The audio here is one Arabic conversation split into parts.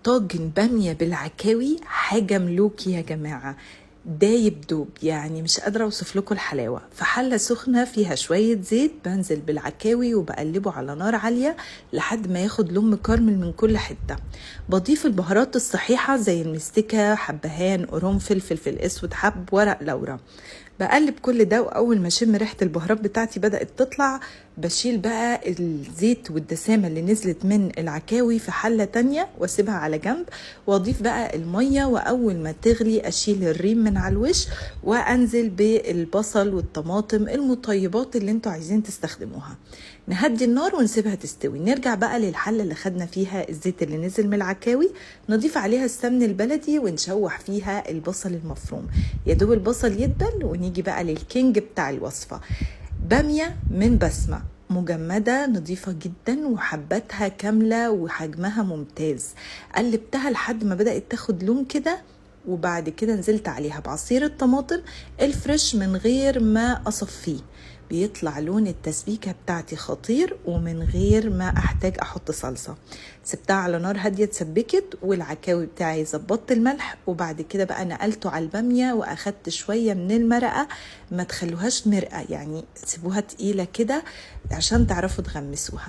طاجن بامية بالعكاوي حاجة ملوكي يا جماعة. دايب دوب، يعني مش قادرة اوصف لكم الحلاوة. في حلة سخنة فيها شوية زيت بنزل بالعكاوي وبقلبه على نار عالية لحد ما ياخد لون مكرمل من كل حتة. بضيف البهارات الصحيحة زي المستكة، حبهان، قرنفل، فلفل اسود، حب، ورق لورا. بقلب كل ده، واول ما اشم ريحه البهارات بتاعتي بدات تطلع بشيل بقى الزيت والدسامه اللي نزلت من العكاوي في حله تانية واسيبها على جنب، واضيف بقى الميه، واول ما تغلي اشيل الريم من على الوش وانزل بالبصل والطماطم المطيبات اللي انتوا عايزين تستخدموها. نهدي النار ونسيبها تستوي. نرجع بقى للحله اللي خدنا فيها الزيت اللي نزل من العكاوي، نضيف عليها السمن البلدي ونشوح فيها البصل المفروم. يا دوب البصل يدبل ونيجي بقى للكينج بتاع الوصفه، باميه من بسمه مجمدة نظيفة جدا وحباتها كاملة وحجمها ممتاز. قلبتها لحد ما بدأت تاخد لون كده، وبعد كده نزلت عليها بعصير الطماطم الفريش من غير ما اصفيه. بيطلع لون التسبيكة بتاعتي خطير ومن غير ما احتاج احط صلصة. سبتها على نار هادية اتسبكت، والعكاوي بتاعي زبطت الملح، وبعد كده بقى نقلته على البامية واخدت شوية من المرقة. ما تخلوهاش مرقة، يعني سيبوها تقيلة كده عشان تعرفوا تغمسوها.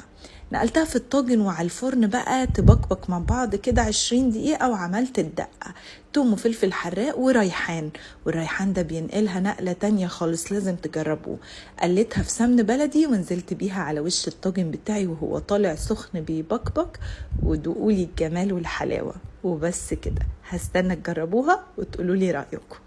نقلتها في الطاجن وعلى الفرن بقى تبقبق مع بعض كده 20 دقيقة، وعملت الدقة توم وفلفل حراق وريحان، والريحان ده بينقلها نقلة تانية خالص، لازم تجربوه. قلتها في سمن بلدي ونزلت بيها على وش الطاجن بتاعي وهو طالع سخن بيبقبق، ودوقولي الجمال والحلاوة. وبس كده، هستنى تجربوها وتقولولي رأيكم.